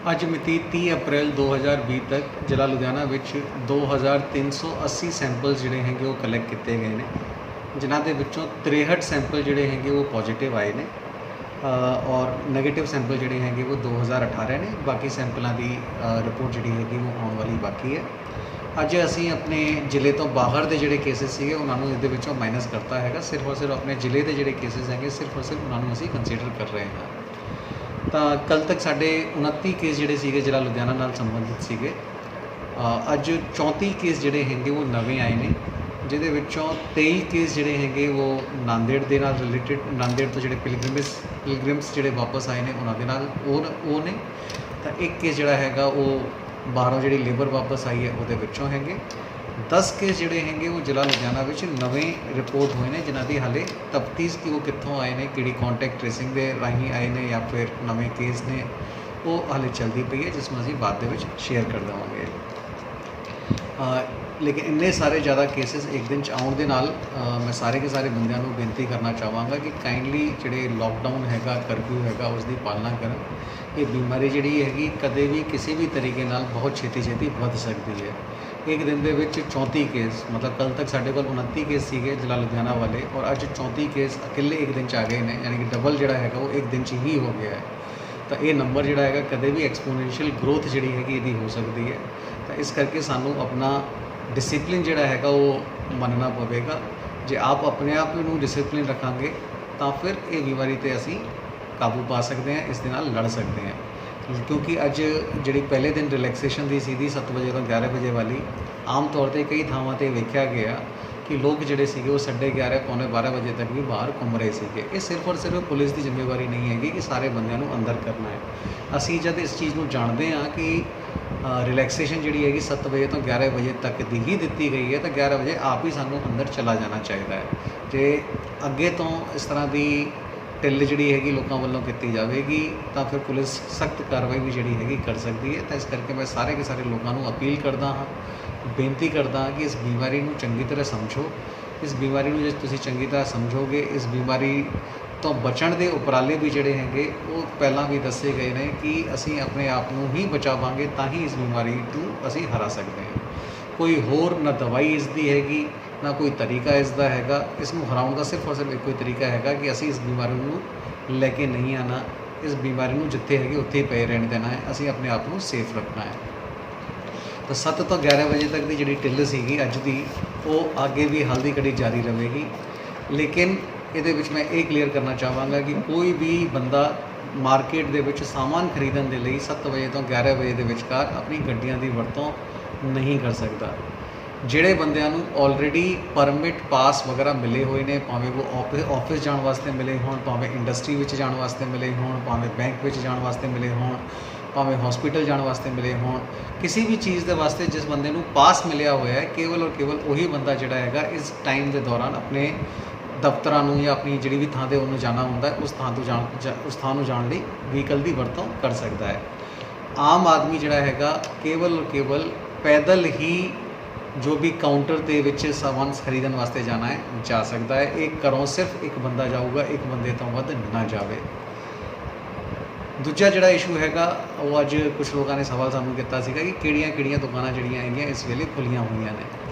ਅੱਜ ਮਿਤੀ 30 ਅਪ੍ਰੈਲ 2020 ਤੱਕ ਜ਼ਿਲ੍ਹਾ ਲੁਧਿਆਣਾ ਵਿੱਚ 2380 ਸੈਂਪਲ ਜਿਹੜੇ ਹੈਗੇ ਉਹ ਕਲੈਕਟ ਕੀਤੇ ਗਏ ਨੇ, ਜਿਨ੍ਹਾਂ ਦੇ ਵਿੱਚੋਂ 63 ਸੈਂਪਲ ਜਿਹੜੇ ਹੈਗੇ ਉਹ ਪੋਜ਼ਿਟਿਵ ਆਏ ਨੇ ਔਰ ਨੈਗੇਟਿਵ ਸੈਂਪਲ ਜਿਹੜੇ ਹੈਗੇ ਉਹ 2018 ਨੇ। ਬਾਕੀ ਸੈਂਪਲਾਂ ਦੀ ਰਿਪੋਰਟ ਜਿਹੜੀ ਹੈਗੀ ਉਹ ਆਉਣ ਵਾਲੀ ਬਾਕੀ ਹੈ। ਅੱਜ ਅਸੀਂ ਆਪਣੇ ਜ਼ਿਲ੍ਹੇ ਤੋਂ ਬਾਹਰ ਦੇ ਜਿਹੜੇ ਕੇਸਿਸ ਸੀਗੇ ਉਹਨਾਂ ਨੂੰ ਇਹਦੇ ਵਿੱਚੋਂ ਮਾਈਨਸ ਕਰਤਾ ਹੈਗਾ। ਸਿਰਫ ਔਰ ਸਿਰਫ ਆਪਣੇ ਜ਼ਿਲ੍ਹੇ ਦੇ ਜਿਹੜੇ ਕੇਸਿਸ ਹੈਗੇ ਸਿਰਫ ਔਰ ਸਿਰਫ ਉਹਨਾਂ ਨੂੰ ਅਸੀਂ ਕੰਸੀਡਰ ਕਰ ਰਹੇ ਹਾਂ। ਤਾਂ ਕੱਲ੍ਹ ਤੱਕ ਸਾਡੇ 29 ਕੇਸ ਜਿਹੜੇ ਸੀਗੇ ਜ਼ਿਲ੍ਹਾ ਲੁਧਿਆਣਾ ਨਾਲ ਸੰਬੰਧਿਤ ਸੀਗੇ। ਅੱਜ 34 ਕੇਸ ਜਿਹੜੇ ਹੈਗੇ ਉਹ ਨਵੇਂ ਆਏ ਨੇ, ਜਿਹਦੇ ਵਿੱਚੋਂ 23 ਕੇਸ ਜਿਹੜੇ ਹੈਗੇ ਉਹ ਨਾਂਦੇੜ ਦੇ ਨਾਲ ਰਿਲੇਟਡ, ਨਾਂਦੇੜ ਤੋਂ ਜਿਹੜੇ ਪਿਲਗ੍ਰਿਮਸ ਜਿਹੜੇ ਵਾਪਸ ਆਏ ਨੇ ਉਹਨਾਂ ਦੇ ਨਾਲ ਉਹ ਨੇ। ਤਾਂ ਇੱਕ ਕੇਸ ਜਿਹੜਾ ਹੈਗਾ ਉਹ ਬਾਹਰੋਂ ਜਿਹੜੀ ਲੇਬਰ ਵਾਪਸ ਆਈ ਹੈ ਉਹਦੇ ਵਿੱਚੋਂ ਹੈਗੇ। 10 ਕੇਸ ਜਿਹੜੇ ਹੈਗੇ ਉਹ ਜ਼ਿਲ੍ਹਾ ਲੁਧਿਆਣਾ ਵਿੱਚ ਨਵੇਂ ਰਿਪੋਰਟ ਹੋਏ ਨੇ, ਜਿਨ੍ਹਾਂ ਦੀ ਹਾਲੇ ਤਫਤੀਸ਼ ਕਿ ਉਹ ਕਿੱਥੋਂ ਆਏ ਨੇ, ਕਿਹੜੀ ਕੰਟੈਕਟ ਟ੍ਰੇਸਿੰਗ ਦੇ ਰਾਹੀਂ ਆਏ ਨੇ ਜਾਂ ਫਿਰ ਨਵੇਂ ਕੇਸ ਨੇ, ਉਹ ਹਾਲੇ ਚੱਲਦੀ ਪਈ ਹੈ, ਜਿਸ ਨੂੰ ਅਸੀਂ ਬਾਅਦ ਦੇ ਵਿੱਚ ਸ਼ੇਅਰ ਕਰ ਦੇਵਾਂਗੇ। ਲੇਕਿਨ ਇੰਨੇ ਸਾਰੇ ਜ਼ਿਆਦਾ ਕੇਸਿਸ ਇੱਕ ਦਿਨ 'ਚ ਆਉਣ ਦੇ ਨਾਲ ਮੈਂ ਸਾਰੇ ਕੇ ਸਾਰੇ ਬੰਦਿਆਂ ਨੂੰ ਬੇਨਤੀ ਕਰਨਾ ਚਾਹਾਂਗਾ ਕਿ ਕਾਈਂਡਲੀ ਜਿਹੜੇ ਲੋਕਡਾਊਨ ਹੈਗਾ, ਕਰਫਿਊ ਹੈਗਾ, ਉਸ ਦੀ ਪਾਲਣਾ ਕਰਨ। ਇਹ ਬਿਮਾਰੀ ਜਿਹੜੀ ਹੈਗੀ ਕਦੇ ਵੀ ਕਿਸੇ ਵੀ ਤਰੀਕੇ ਨਾਲ ਬਹੁਤ ਛੇਤੀ ਵੱਧ ਸਕਦੀ ਹੈ। ਇੱਕ ਦਿਨ ਦੇ ਵਿੱਚ 34 ਕੇਸ, ਮਤਲਬ ਕੱਲ੍ਹ ਤੱਕ ਸਾਡੇ ਕੋਲ 29 ਕੇਸ ਸੀਗੇ ਜ਼ਿਲ੍ਹਾ ਲੁਧਿਆਣਾ ਵਾਲੇ, ਔਰ ਅੱਜ 34 ਕੇਸ ਇਕੱਲੇ ਇੱਕ ਦਿਨ 'ਚ ਆ ਗਏ ਨੇ, ਯਾਨੀ ਕਿ ਡਬਲ ਜਿਹੜਾ ਹੈਗਾ ਉਹ ਇੱਕ ਦਿਨ 'ਚ ਹੀ ਹੋ ਗਿਆ ਹੈ। ਤਾਂ ਇਹ ਨੰਬਰ ਜਿਹੜਾ ਹੈਗਾ ਕਦੇ ਵੀ ਐਕਸਪੋਨੈਂਸ਼ੀਅਲ ਗਰੋਥ ਜਿਹੜੀ ਹੈਗੀ ਇਹਦੀ ਹੋ ਸਕਦੀ ਹੈ। ਤਾਂ ਇਸ ਕਰਕੇ ਸਾਨੂੰ ਆਪਣਾ ਡਿਸਿਪਲਿਨ ਜਿਹੜਾ ਹੈਗਾ ਉਹ ਮੰਨਣਾ ਪਵੇਗਾ। ਜੇ ਆਪ ਆਪਣੇ ਆਪ ਨੂੰ ਡਿਸਿਪਲਿਨ ਰੱਖਾਂਗੇ ਤਾਂ ਫਿਰ ਇਹ ਬਿਮਾਰੀ 'ਤੇ ਅਸੀਂ ਕਾਬੂ ਪਾ ਸਕਦੇ ਹਾਂ, ਇਸ ਦੇ ਨਾਲ ਲੜ ਸਕਦੇ ਹਾਂ। ਕਿਉਂਕਿ ਅੱਜ ਜਿਹੜੀ ਪਹਿਲੇ ਦਿਨ ਰਿਲੈਕਸੇਸ਼ਨ ਦੀ ਸੀਗੀ 7 ਵਜੇ ਤੋਂ 11 ਵਜੇ ਵਾਲੀ, ਆਮ ਤੌਰ 'ਤੇ ਕਈ ਥਾਵਾਂ 'ਤੇ ਵੇਖਿਆ ਗਿਆ ਕਿ ਲੋਕ ਜਿਹੜੇ ਸੀਗੇ ਉਹ 11:30 ਪੌਣੇ 12 ਵਜੇ ਤੱਕ ਵੀ ਬਾਹਰ ਘੁੰਮ ਰਹੇ ਸੀਗੇ। ਇਹ ਸਿਰਫ ਔਰ ਸਿਰਫ ਪੁਲਿਸ ਦੀ ਜ਼ਿੰਮੇਵਾਰੀ ਨਹੀਂ ਹੈਗੀ ਕਿ ਸਾਰੇ ਬੰਦਿਆਂ ਨੂੰ ਅੰਦਰ ਕਰਨਾ ਹੈ। ਅਸੀਂ ਜਦ ਇਸ ਚੀਜ਼ ਨੂੰ ਜਾਣਦੇ ਹਾਂ ਕਿ ਰਿਲੈਕਸੇਸ਼ਨ ਜਿਹੜੀ ਹੈਗੀ 7 ਵਜੇ ਤੋਂ 11 ਵਜੇ ਤੱਕ ਦੀ ਹੀ ਦਿੱਤੀ ਗਈ ਹੈ, ਤਾਂ 11 ਵਜੇ ਆਪ ਹੀ ਸਾਨੂੰ ਅੰਦਰ ਚਲਾ ਜਾਣਾ ਚਾਹੀਦਾ ਹੈ। ਜੇ ਅੱਗੇ ਤੋਂ ਇਸ ਤਰ੍ਹਾਂ ਦੀ ਢਿੱਲ ਜਿਹੜੀ ਹੈਗੀ ਲੋਕਾਂ ਵੱਲੋਂ ਕੀਤੀ ਜਾਵੇਗੀ ਤਾਂ ਫਿਰ ਪੁਲਿਸ ਸਖਤ ਕਾਰਵਾਈ ਵੀ ਜਿਹੜੀ ਹੈਗੀ ਕਰ ਸਕਦੀ ਹੈ। ਤਾਂ ਇਸ ਕਰਕੇ ਮੈਂ ਸਾਰੇ ਕੇ ਸਾਰੇ ਲੋਕਾਂ ਨੂੰ ਅਪੀਲ ਕਰਦਾ ਹਾਂ, ਬੇਨਤੀ ਕਰਦਾ ਹਾਂ ਕਿ ਇਸ ਬਿਮਾਰੀ ਨੂੰ ਚੰਗੀ ਤਰ੍ਹਾਂ ਸਮਝੋ। ਇਸ ਬਿਮਾਰੀ ਨੂੰ ਜੇ ਤੁਸੀਂ ਚੰਗੀ ਤਰ੍ਹਾਂ ਸਮਝੋਗੇ, ਇਸ ਬਿਮਾਰੀ ਤੋਂ ਬਚਣ ਦੇ ਉਪਰਾਲੇ ਵੀ ਜਿਹੜੇ ਹੈਗੇ ਉਹ ਪਹਿਲਾਂ ਵੀ ਦੱਸੇ ਗਏ ਨੇ ਕਿ ਅਸੀਂ ਆਪਣੇ ਆਪ ਨੂੰ ਹੀ ਬਚਾਵਾਂਗੇ ਤਾਂ ਹੀ ਇਸ ਬਿਮਾਰੀ ਨੂੰ ਅਸੀਂ ਹਰਾ ਸਕਦੇ ਹਾਂ। ਕੋਈ ਹੋਰ ਨਾ ਦਵਾਈ ਇਸ ਦੀ ਹੈਗੀ, ਨਾ ਕੋਈ ਤਰੀਕਾ ਇਸ ਦਾ ਹੈਗਾ। ਇਸ ਨੂੰ ਹਰਾਉਣ ਦਾ ਸਿਰਫ ਔਰ ਸਿਰਫ ਇੱਕੋ ਹੀ ਤਰੀਕਾ ਹੈਗਾ ਕਿ ਅਸੀਂ ਇਸ ਬਿਮਾਰੀ ਨੂੰ ਲੈ ਕੇ ਨਹੀਂ ਆਉਣਾ, ਇਸ ਬਿਮਾਰੀ ਨੂੰ ਜਿੱਥੇ ਹੈਗੀ ਉੱਥੇ ਹੀ ਪਏ ਰਹਿਣ ਦੇਣਾ ਹੈ। ਅਸੀਂ ਆਪਣੇ ਆਪ ਨੂੰ ਸੇਫ ਰੱਖਣਾ ਹੈ। ਤਾਂ 7 ਤੋਂ 11 ਵਜੇ ਤੱਕ ਦੀ ਜਿਹੜੀ ਢਿੱਲ ਸੀਗੀ ਅੱਜ ਦੀ, ਉਹ ਅੱਗੇ ਵੀ ਹਾਲ ਦੀ ਘੜੀ ਜਾਰੀ ਰਹੇਗੀ। ਲੇਕਿਨ ਇਹਦੇ ਵਿੱਚ ਮੈਂ ਇਹ ਕਲੀਅਰ ਕਰਨਾ ਚਾਹਾਂਗਾ ਕਿ ਕੋਈ ਵੀ ਬੰਦਾ ਮਾਰਕੀਟ ਦੇ ਵਿੱਚ ਸਾਮਾਨ ਖਰੀਦਣ ਦੇ ਲਈ 7 ਵਜੇ ਤੋਂ 11 ਵਜੇ ਦੇ ਵਿਚਕਾਰ ਆਪਣੀ ਗੱਡੀਆਂ ਦੀ ਵਰਤੋਂ ਨਹੀਂ ਕਰ ਸਕਦਾ। ਜਿਹੜੇ ਬੰਦਿਆਂ ਨੂੰ ਆਲਰੇਡੀ ਪਰਮਿਟ ਪਾਸ ਵਗੈਰਾ ਮਿਲੇ ਹੋਏ ਨੇ, ਭਾਵੇਂ ਉਹ ਆਫਿਸ ਜਾਣ ਵਾਸਤੇ ਮਿਲੇ ਹੋਣ, ਭਾਵੇਂ ਇੰਡਸਟਰੀ ਵਿੱਚ ਜਾਣ ਵਾਸਤੇ ਮਿਲੇ ਹੋਣ, ਭਾਵੇਂ ਬੈਂਕ ਵਿੱਚ ਜਾਣ ਵਾਸਤੇ ਮਿਲੇ ਹੋਣ, ਭਾਵੇਂ ਹਸਪੀਟਲ ਜਾਣ ਵਾਸਤੇ ਮਿਲੇ ਹੋਣ, ਕਿਸੇ ਵੀ ਚੀਜ਼ ਦੇ ਵਾਸਤੇ ਜਿਸ ਬੰਦੇ ਨੂੰ ਪਾਸ ਮਿਲਿਆ ਹੋਇਆ ਹੈ, ਕੇਵਲ ਔਰ ਕੇਵਲ ਉਹੀ ਬੰਦਾ ਜਿਹੜਾ ਹੈਗਾ ਇਸ ਟਾਈਮ ਦੇ ਦੌਰਾਨ ਆਪਣੇ ਦਫ਼ਤਰਾਂ ਨੂੰ ਜਾਂ ਆਪਣੀ ਜਿਹੜੀ ਵੀ ਥਾਂ 'ਤੇ ਉਹਨੂੰ ਜਾਣਾ ਹੁੰਦਾ ਉਸ ਥਾਂ ਨੂੰ ਜਾਣ ਲਈ ਵਹੀਕਲ ਦੀ ਵਰਤੋਂ ਕਰ ਸਕਦਾ ਹੈ। ਆਮ ਆਦਮੀ ਜਿਹੜਾ ਹੈਗਾ ਕੇਵਲ ਔਰ ਕੇਵਲ ਪੈਦਲ ਹੀ ਜੋ ਵੀ ਕਾਊਂਟਰ ਦੇ ਵਿੱਚ ਸਾਮਾਨ ਖਰੀਦਣ ਵਾਸਤੇ ਜਾਣਾ ਹੈ ਜਾ ਸਕਦਾ ਹੈ। ਇਹ ਘਰੋਂ ਸਿਰਫ ਇੱਕ ਬੰਦਾ ਜਾਊਗਾ, ਇੱਕ ਬੰਦੇ ਤੋਂ ਵੱਧ ਨਾ ਜਾਵੇ। ਦੂਜਾ ਜਿਹੜਾ ਇਸ਼ੂ ਹੈਗਾ ਉਹ ਅੱਜ ਕੁਝ ਲੋਕਾਂ ਨੇ ਸਵਾਲ ਸਾਨੂੰ ਕੀਤਾ ਸੀਗਾ ਕਿ ਕਿਹੜੀਆਂ ਦੁਕਾਨਾਂ ਜਿਹੜੀਆਂ ਹੈਗੀਆਂ ਇਸ ਵੇਲੇ ਖੁੱਲ੍ਹੀਆਂ ਹੋਈਆਂ ਨੇ।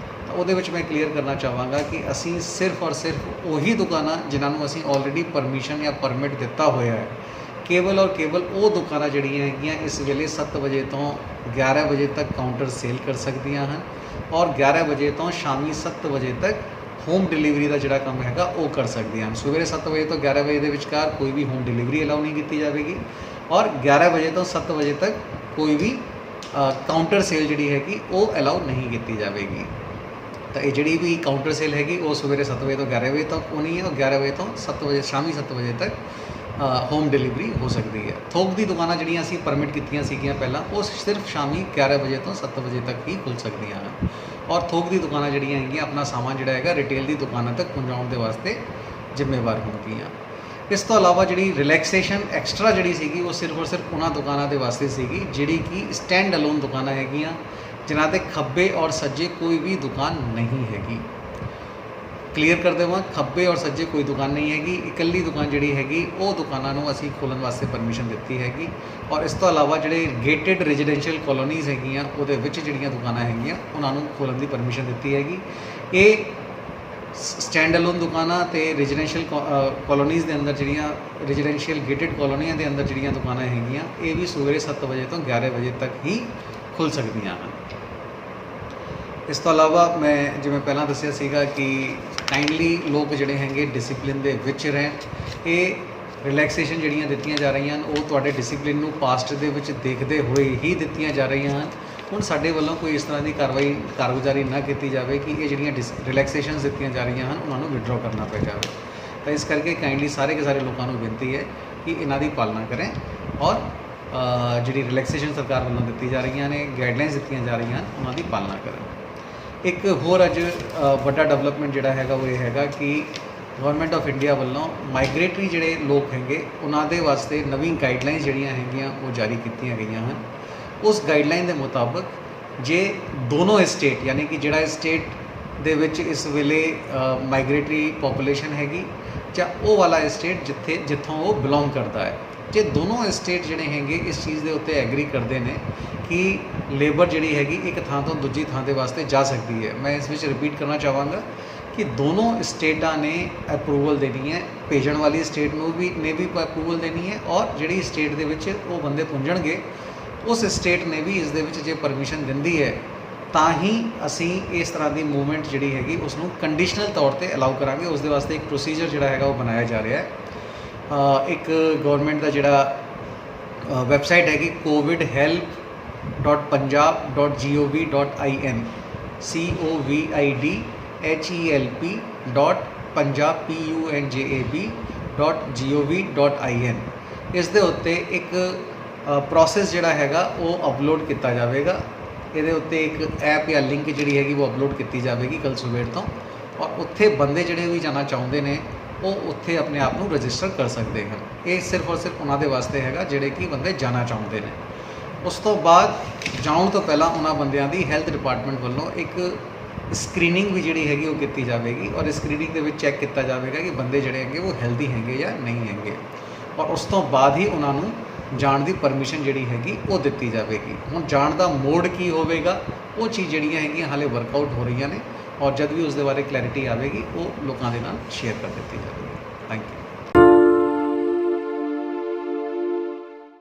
ਤਾਂ ਉਹਦੇ ਵਿੱਚ ਮੈਂ ਕਲੀਅਰ ਕਰਨਾ ਚਾਹਾਂਗਾ ਕਿ ਅਸੀਂ ਸਿਰਫ ਔਰ ਸਿਰਫ ਉਹੀ ਦੁਕਾਨਾਂ ਜਿਨ੍ਹਾਂ ਨੂੰ ਅਸੀਂ ਆਲਰੇਡੀ ਪਰਮਿਸ਼ਨ ਜਾਂ ਪਰਮਿਟ ਦਿੱਤਾ ਹੋਇਆ ਹੈ, ਕੇਵਲ ਔਰ ਕੇਵਲ ਉਹ ਦੁਕਾਨਾਂ ਜਿਹੜੀਆਂ ਹੈਗੀਆਂ ਇਸ ਵੇਲੇ 7 ਵਜੇ ਤੋਂ 11 ਵਜੇ ਤੱਕ ਕਾਊਂਟਰ ਸੇਲ ਕਰ ਸਕਦੀਆਂ ਹਨ ਔਰ 11 ਵਜੇ ਤੋਂ ਸ਼ਾਮੀ 7 ਵਜੇ ਤੱਕ ਹੋਮ ਡਿਲੀਵਰੀ ਦਾ ਜਿਹੜਾ ਕੰਮ ਹੈਗਾ ਉਹ ਕਰ ਸਕਦੀਆਂ ਹਨ। ਸਵੇਰੇ 7 ਵਜੇ ਤੋਂ 11 ਵਜੇ ਦੇ ਵਿਚਕਾਰ ਕੋਈ ਵੀ ਹੋਮ ਡਿਲੀਵਰੀ ਅਲਾਉ ਨਹੀਂ ਕੀਤੀ ਜਾਵੇਗੀ ਔਰ 11 ਵਜੇ ਤੋਂ 7 ਵਜੇ ਤੱਕ ਕੋਈ ਵੀ ਕਾਊਂਟਰ ਸੇਲ ਜਿਹੜੀ ਹੈਗੀ ਉਹ ਅਲਾਉ ਨਹੀਂ ਕੀਤੀ ਜਾਵੇਗੀ। ਤਾਂ ਇਹ ਜਿਹੜੀ ਵੀ ਕਾਊਂਟਰ ਸੇਲ ਹੈਗੀ ਉਹ ਸਵੇਰੇ 7 ਵਜੇ ਤੋਂ 11 ਵਜੇ ਤੱਕ ਹੋਣੀ ਹੈ ਔਰ 11 ਵਜੇ ਤੋਂ 7 ਵਜੇ ਸ਼ਾਮੀ 7 ਵਜੇ ਤੱਕ ਹੋਮ ਡਿਲੀਵਰੀ ਹੋ ਸਕਦੀ ਹੈ। ਥੋਕ ਦੀ ਦੁਕਾਨਾਂ ਜਿਹੜੀਆਂ ਅਸੀਂ ਪਰਮਿਟ ਕੀਤੀਆਂ ਸੀਗੀਆਂ ਪਹਿਲਾਂ, ਉਹ ਸਿਰਫ ਸ਼ਾਮੀ 11 ਵਜੇ ਤੋਂ 7 ਵਜੇ ਤੱਕ ਹੀ ਖੁੱਲ੍ਹ ਸਕਦੀਆਂ ਹਨ ਔਰ ਥੋਕ ਦੀ ਦੁਕਾਨਾਂ ਜਿਹੜੀਆਂ ਹੈਗੀਆਂ ਆਪਣਾ ਸਾਮਾਨ ਜਿਹੜਾ ਹੈਗਾ ਰਿਟੇਲ ਦੀ ਦੁਕਾਨਾਂ ਤੱਕ ਪਹੁੰਚਾਉਣ ਦੇ ਵਾਸਤੇ ਜ਼ਿੰਮੇਵਾਰ ਹੋਣਗੀਆਂ। ਇਸ ਤੋਂ ਇਲਾਵਾ ਜਿਹੜੀ ਰਿਲੈਕਸੇਸ਼ਨ ਐਕਸਟਰਾ ਜਿਹੜੀ ਸੀਗੀ ਉਹ ਸਿਰਫ ਔਰ ਸਿਰਫ ਉਹਨਾਂ ਦੁਕਾਨਾਂ ਦੇ ਵਾਸਤੇ ਸੀਗੀ ਜਿਹੜੀ ਕਿ ਸਟੈਂਡ ਅਲੋਨ ਦੁਕਾਨਾਂ ਹੈਗੀਆਂ, ਜਿਨ੍ਹਾਂ 'ਤੇ ਖੱਬੇ ਔਰ ਸੱਜੇ ਕੋਈ ਵੀ ਦੁਕਾਨ ਨਹੀਂ ਹੈਗੀ। ਕਲੀਅਰ ਕਰ ਦੇਵਾਂ, ਖੱਬੇ ਔਰ ਸੱਜੇ ਕੋਈ ਦੁਕਾਨ ਨਹੀਂ ਹੈਗੀ। ਇਕੱਲੀ ਦੁਕਾਨ ਜਿਹੜੀ ਹੈਗੀ ਉਹ ਦੁਕਾਨਾਂ ਨੂੰ ਅਸੀਂ ਖੋਲ੍ਹਣ ਵਾਸਤੇ ਪਰਮਿਸ਼ਨ ਦਿੱਤੀ ਹੈਗੀ। ਔਰ ਇਸ ਤੋਂ ਇਲਾਵਾ ਜਿਹੜੇ ਗੇਟਡ ਰੈਜ਼ੀਡੈਂਸ਼ੀਅਲ ਕਲੋਨੀਜ਼ ਹੈਗੀਆਂ ਉਹਦੇ ਵਿੱਚ ਜਿਹੜੀਆਂ ਦੁਕਾਨਾਂ ਹੈਗੀਆਂ ਉਹਨਾਂ ਨੂੰ ਖੋਲ੍ਹਣ ਦੀ ਪਰਮਿਸ਼ਨ ਦਿੱਤੀ ਹੈਗੀ। ਇਹ ਸਟੈਂਡ ਅਲੋਨ ਦੁਕਾਨਾਂ ਅਤੇ ਰੈਜ਼ੀਡੈਂਸ਼ੀਅਲ ਕਲੋਨੀਜ਼ ਦੇ ਅੰਦਰ ਜਿਹੜੀਆਂ ਰੈਜ਼ੀਡੈਂਸ਼ੀਅਲ ਗੇਟਡ ਕਲੋਨੀਆਂ ਦੇ ਅੰਦਰ ਜਿਹੜੀਆਂ ਦੁਕਾਨਾਂ ਹੈਗੀਆਂ ਇਹ ਵੀ ਸਵੇਰੇ 7 ਵਜੇ ਤੋਂ 11 ਵਜੇ ਤੱਕ ਹੀ ਖੁੱਲ੍ਹ ਸਕਦੀਆਂ ਹਨ। ਇਸ ਤੋਂ ਇਲਾਵਾ ਮੈਂ ਜਿਵੇਂ ਪਹਿਲਾਂ ਦੱਸਿਆ ਸੀਗਾ ਕਿ ਕਾਈਂਡਲੀ ਲੋਕ ਜਿਹੜੇ ਹੈਗੇ ਡਿਸਿਪਲਿਨ ਦੇ ਵਿੱਚ ਰਹਿਣ। ਇਹ ਰਿਲੈਕਸੇਸ਼ਨ ਜਿਹੜੀਆਂ ਦਿੱਤੀਆਂ ਜਾ ਰਹੀਆਂ ਹਨ ਉਹ ਤੁਹਾਡੇ ਡਿਸਿਪਲਿਨ ਨੂੰ ਪਾਸਟ ਦੇ ਵਿੱਚ ਦੇਖਦੇ ਹੋਏ ਹੀ ਦਿੱਤੀਆਂ ਜਾ ਰਹੀਆਂ ਹਨ। ਹੁਣ ਸਾਡੇ ਵੱਲੋਂ ਕੋਈ ਇਸ ਤਰ੍ਹਾਂ ਦੀ ਕਾਰਗੁਜ਼ਾਰੀ ਨਾ ਕੀਤੀ ਜਾਵੇ ਕਿ ਇਹ ਜਿਹੜੀਆਂ ਰਿਲੈਕਸੇਸ਼ਨਸ ਦਿੱਤੀਆਂ ਜਾ ਰਹੀਆਂ ਹਨ ਉਹਨਾਂ ਨੂੰ ਵਿਡਰੋ ਕਰਨਾ ਪੈ ਜਾਵੇ। ਤਾਂ ਇਸ ਕਰਕੇ ਕਾਈਂਡਲੀ ਸਾਰੇ ਕੇ ਸਾਰੇ ਲੋਕਾਂ ਨੂੰ ਬੇਨਤੀ ਹੈ ਕਿ ਇਹਨਾਂ ਦੀ ਪਾਲਣਾ ਕरें ਔਰ ਜਿਹੜੀ ਰਿਲੈਕਸੇਸ਼ਨ ਸਰਕਾਰ ਵੱਲੋਂ ਦਿੱਤੀ ਜਾ ਰਹੀਆਂ ਨੇ, ਗਾਈਡਲਾਈਨਸ ਦਿੱਤੀਆਂ ਜਾ ਰਹੀਆਂ ਹਨ ਉਹਨਾਂ ਦੀ ਪਾਲਣਾ ਕਰਨ। ਇੱਕ ਹੋਰ ਅੱਜ ਵੱਡਾ ਡਿਵੈਲਪਮੈਂਟ ਜਿਹੜਾ ਹੈਗਾ ਉਹ ਇਹ ਹੈਗਾ ਕਿ ਗਵਰਨਮੈਂਟ ਆਫ ਇੰਡੀਆ ਵੱਲੋਂ ਮਾਈਗ੍ਰੇਟਰੀ ਜਿਹੜੇ ਲੋਕ ਹੈਗੇ ਉਹਨਾਂ ਦੇ ਵਾਸਤੇ ਨਵੀਂ ਗਾਈਡਲਾਈਨਸ ਜਿਹੜੀਆਂ ਹੈਗੀਆਂ ਉਹ ਜਾਰੀ ਕੀਤੀਆਂ ਗਈਆਂ ਹਨ। ਉਸ ਗਾਈਡਲਾਈਨ ਦੇ ਮੁਤਾਬਕ ਜੇ ਦੋਨੋਂ ਸਟੇਟ ਯਾਨੀ ਕਿ ਜਿਹੜਾ ਸਟੇਟ ਦੇ ਵਿੱਚ ਇਸ ਵੇਲੇ ਮਾਈਗ੍ਰੇਟਰੀ ਪੋਪੂਲੇਸ਼ਨ ਹੈਗੀ ਜਾਂ ਉਹ ਵਾਲਾ ਸਟੇਟ ਜਿੱਥੋਂ ਉਹ ਬਿਲੋਂਗ ਕਰਦਾ ਹੈ, ਜੇ ਦੋਨੋਂ ਸਟੇਟ ਜਿਹੜੇ ਹੈਗੇ ਇਸ ਚੀਜ਼ ਦੇ ਉੱਤੇ ਐਗਰੀ ਕਰਦੇ ਨੇ ਕਿ ਲੇਬਰ ਜਿਹੜੀ ਹੈਗੀ ਇੱਕ ਥਾਂ ਤੋਂ ਦੂਜੀ ਥਾਂ ਦੇ ਵਾਸਤੇ ਜਾ ਸਕਦੀ ਹੈ। ਮੈਂ ਇਸ ਵਿੱਚ ਰਿਪੀਟ ਕਰਨਾ ਚਾਹਾਂਗਾ ਕਿ ਦੋਨੋਂ ਸਟੇਟਾਂ ਨੇ ਅਪਰੂਵਲ ਦੇਣੀ ਹੈ, ਭੇਜਣ ਵਾਲੀ ਸਟੇਟ ਨੂੰ ਵੀ ਅਪਰੂਵਲ ਦੇਣੀ ਹੈ ਔਰ ਜਿਹੜੀ ਸਟੇਟ ਦੇ ਵਿੱਚ ਉਹ ਬੰਦੇ ਪੁੰਜਣਗੇ ਉਸ ਸਟੇਟ ਨੇ ਵੀ ਇਸ ਦੇ ਵਿੱਚ ਜੇ ਪਰਮਿਸ਼ਨ ਦਿੰਦੀ ਹੈ ਤਾਂ ਹੀ ਅਸੀਂ ਇਸ ਤਰ੍ਹਾਂ ਦੀ ਮੂਵਮੈਂਟ ਜਿਹੜੀ ਹੈਗੀ ਉਸ ਨੂੰ ਕੰਡੀਸ਼ਨਲ ਤੌਰ ਤੇ ਅਲਾਉ ਕਰਾਂਗੇ। ਉਸ ਦੇ ਵਾਸਤੇ ਇੱਕ ਪ੍ਰੋਸੀਜਰ ਜਿਹੜਾ ਹੈਗਾ ਉਹ ਬਣਾਇਆ ਜਾ ਰਿਹਾ ਹੈ। ਇੱਕ ਗਵਰਨਮੈਂਟ ਦਾ ਜਿਹੜਾ ਵੈਬਸਾਈਟ ਹੈਗੀ covidhelp.punjab.gov.in covidhelp.punjab.gov.in ਇਸ ਦੇ ਉੱਤੇ ਇੱਕ ਪ੍ਰੋਸੈਸ ਜਿਹੜਾ ਹੈਗਾ ਉਹ ਅਪਲੋਡ ਕੀਤਾ ਜਾਵੇਗਾ। ਇਹਦੇ ਉੱਤੇ ਇੱਕ ਐਪ ਜਾਂ ਲਿੰਕ ਜਿਹੜੀ ਹੈਗੀ ਉਹ ਅਪਲੋਡ ਕੀਤੀ ਜਾਵੇਗੀ ਕੱਲ੍ਹ ਸਵੇਰ ਤੋਂ ਔਰ ਉੱਥੇ ਬੰਦੇ ਜਿਹੜੇ ਵੀ ਜਾਣਾ ਚਾਹੁੰਦੇ ਨੇ ਉਹ ਉੱਥੇ ਆਪਣੇ ਆਪ ਨੂੰ ਰਜਿਸਟਰ ਕਰ ਸਕਦੇ ਹਨ। ਇਹ ਸਿਰਫ ਔਰ ਸਿਰਫ ਉਹਨਾਂ ਦੇ ਵਾਸਤੇ ਹੈਗਾ ਜਿਹੜੇ ਕਿ ਬੰਦੇ ਜਾਣਾ ਚਾਹੁੰਦੇ ਨੇ। ਉਸ ਤੋਂ ਬਾਅਦ ਜਾਣ ਤੋਂ ਪਹਿਲਾਂ ਉਹਨਾਂ ਬੰਦਿਆਂ ਦੀ ਹੈਲਥ ਡਿਪਾਰਟਮੈਂਟ ਵੱਲੋਂ ਇੱਕ ਸਕਰੀਨਿੰਗ ਵੀ ਜਿਹੜੀ ਹੈਗੀ ਉਹ ਕੀਤੀ ਜਾਵੇਗੀ ਔਰ ਸਕਰੀਨਿੰਗ ਦੇ ਵਿੱਚ ਚੈੱਕ ਕੀਤਾ ਜਾਵੇਗਾ ਕਿ ਬੰਦੇ ਜਿਹੜੇ ਹੈਗੇ ਉਹ ਹੈਲਦੀ ਹੈਗੇ ਜਾਂ ਨਹੀਂ ਹੈਗੇ ਔਰ ਉਸ ਤੋਂ ਬਾਅਦ ਹੀ ਉਹਨਾਂ ਨੂੰ ਜਾਣ ਦੀ ਪਰਮਿਸ਼ਨ ਜਿਹੜੀ ਹੈਗੀ ਉਹ ਦਿੱਤੀ ਜਾਵੇਗੀ। ਹੁਣ ਜਾਣ ਦਾ ਮੋਡ ਕੀ ਹੋਵੇਗਾ ਉਹ ਚੀਜ਼ ਜਿਹੜੀਆਂ ਹੈਗੀਆਂ ਹਾਲੇ ਵਰਕਆਊਟ ਹੋ ਰਹੀਆਂ ਨੇ ਔਰ ਜਦ ਵੀ ਉਸ ਦੇ ਬਾਰੇ ਕਲੈਰਿਟੀ ਆਵੇਗੀ ਉਹ ਲੋਕਾਂ ਦੇ ਨਾਲ ਸ਼ੇਅਰ ਕਰ ਦਿੱਤੀ ਜਾਵੇਗੀ। Thank you.